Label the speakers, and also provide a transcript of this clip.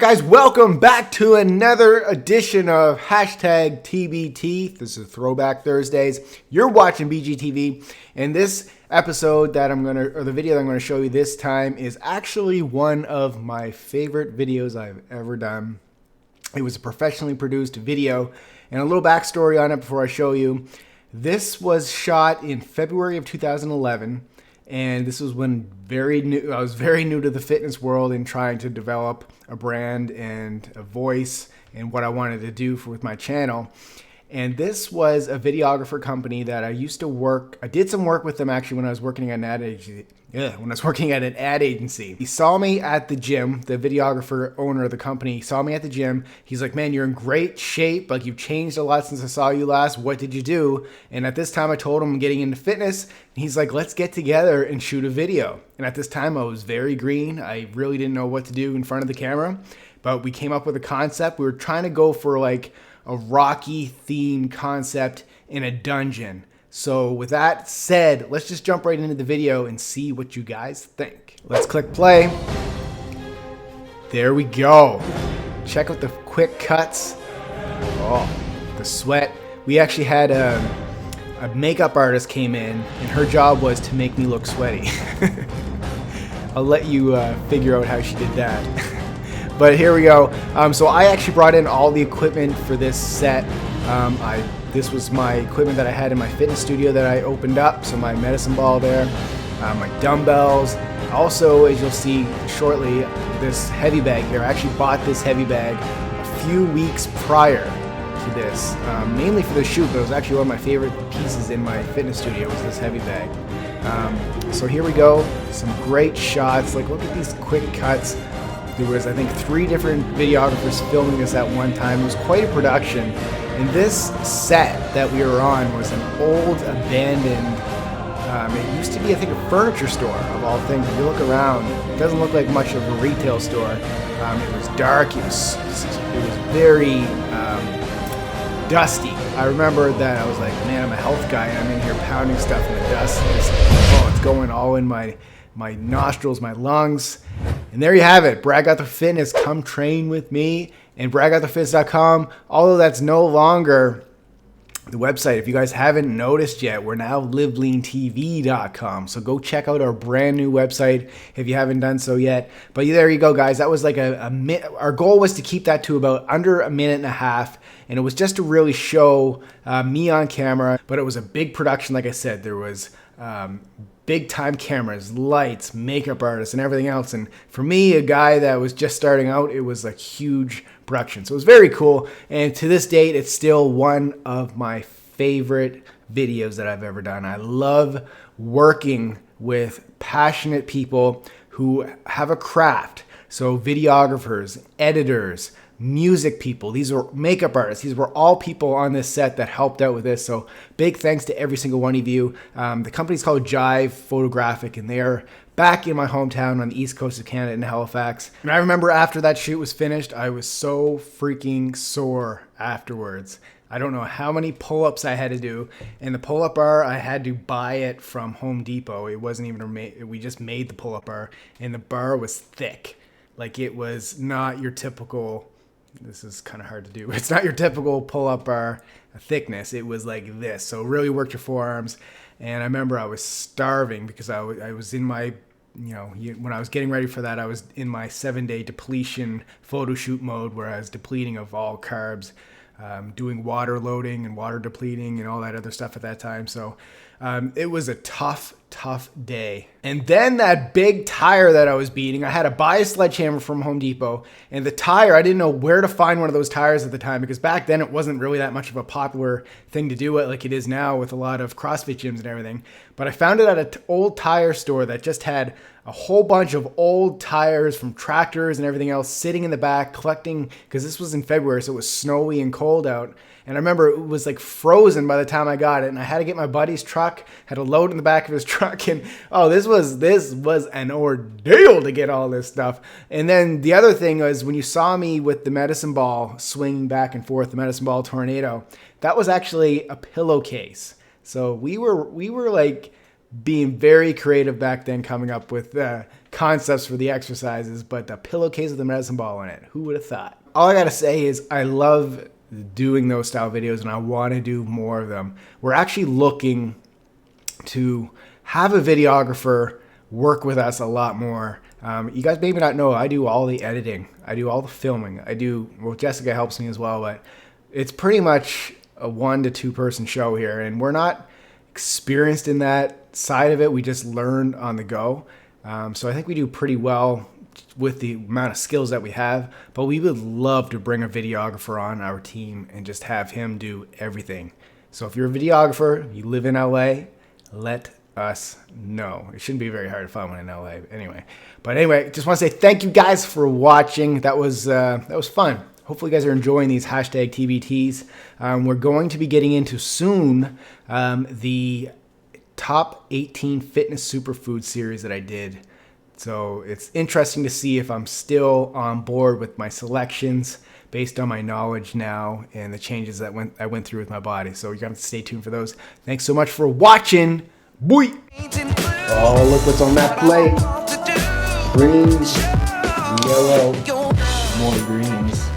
Speaker 1: guys? Welcome back to another edition of hashtag TBT. This is Throwback Thursdays. You're watching BGTV, and this episode the video that I'm gonna show you this time is actually one of my favorite videos I've ever done. It was a professionally produced video, and a little backstory on it before I show you. This was shot in February of 2011. And this was when I was very new to the fitness world and trying to develop a brand and a voice and what I wanted to do with my channel. And this was a videographer company that I used to work. I did some work with them actually when I was working at an ad agency. He saw me at the gym. The videographer owner of the company saw me at the gym. He's like, "Man, you're in great shape. Like, you've changed a lot since I saw you last. What did you do?" And at this time, I told him I'm getting into fitness. And he's like, "Let's get together and shoot a video." And at this time, I was very green. I really didn't know what to do in front of the camera. But we came up with a concept. We were trying to go for like a Rocky themed concept in a dungeon. So with that said, let's just jump right into the video and see what you guys think. Let's click play. There we go. Check out the quick cuts. Oh, the sweat. We actually had a makeup artist came in, and her job was to make me look sweaty. I'll let you figure out how she did that. But here we go. So I actually brought in all the equipment for this set. This was my equipment that I had in my fitness studio that I opened up. So my medicine ball there, my dumbbells. Also, as you'll see shortly, this heavy bag here. I actually bought this heavy bag a few weeks prior to this, mainly for the shoot, but it was actually one of my favorite pieces in my fitness studio was this heavy bag. So here we go. Some great shots. Like, look at these quick cuts. There was, I think, 3 different videographers filming this at one time. It was quite a production. And this set that we were on was an old, abandoned, it used to be, I think, a furniture store, of all things. If you look around, it doesn't look like much of a retail store. It was dark. It was very dusty. I remember that I was like, man, I'm a health guy, and I'm in here pounding stuff in the dust. It's going all in my nostrils, my lungs. And there you have it. Brad Gouthro Fitness. Come train with me. And bradgouthrofitness.com, although that's no longer the website. If you guys haven't noticed yet, we're now liveleantv.com. So go check out our brand new website if you haven't done so yet. But there you go, guys. That was like our goal was to keep that to about under a minute and a half. And it was just to really show me on camera. But it was a big production, like I said. There was big time cameras, lights, makeup artists, and everything else. And for me, a guy that was just starting out, it was a huge production. So it was very cool. And to this date, it's still one of my favorite videos that I've ever done. I love working with passionate people who have a craft. So videographers, editors, music people, these were makeup artists. These were all people on this set that helped out with this. So big thanks to every single one of you. The company's called Jive Photographic, and they're back in my hometown on the east coast of Canada in Halifax. And I remember after that shoot was finished, I was so freaking sore afterwards. I don't know how many pull-ups I had to do. And the pull-up bar, I had to buy it from Home Depot. It wasn't even we just made the pull-up bar, and the bar was thick. Like, it was not your typical, this is kind of hard to do. It's not your typical pull-up bar thickness. It was like this. So it really worked your forearms. And I remember I was starving because I was in my, when I was getting ready for that, I was in my 7-day depletion photo shoot mode where I was depleting of all carbs, doing water loading and water depleting and all that other stuff at that time. So it was a tough day. And then that big tire that I was beating, I had to buy a sledgehammer from Home Depot, and the tire, I didn't know where to find one of those tires at the time, because back then it wasn't really that much of a popular thing to do it like it is now with a lot of CrossFit gyms and everything. But I found it at an old tire store that just had a whole bunch of old tires from tractors and everything else sitting in the back collecting, because this was in February, so it was snowy and cold out. And I remember it was like frozen by the time I got it, and I had to get my buddy's truck, had to load in the back of his truck, and this was an ordeal to get all this stuff. And then the other thing was, when you saw me with the medicine ball swinging back and forth, the medicine ball tornado, that was actually a pillowcase. So we were like being very creative back then, coming up with concepts for the exercises, but the pillowcase with the medicine ball in it, who would have thought? All I gotta say is I love doing those style videos and I want to do more of them. We're actually looking to have a videographer work with us a lot more. You guys maybe not know, I do all the editing, I do all the filming, well, Jessica helps me as well, but it's pretty much a 1 to 2 person show here, and we're not experienced in that side of it. We just learn on the go. So I think we do pretty well with the amount of skills that we have, but we would love to bring a videographer on our team and just have him do everything. So if you're a videographer, you live in LA, let us know. It shouldn't be very hard to find one in LA anyway. But anyway, just want to say thank you guys for watching. That was fun. Hopefully you guys are enjoying these hashtag TBTs. We're going to be getting into soon the top 18 fitness superfood series that I did. So it's interesting to see if I'm still on board with my selections based on my knowledge now and the changes that I went through with my body. So you're going to have to stay tuned for those. Thanks so much for watching. Boy! Oh, look what's on that plate. Greens, yellow, more greens.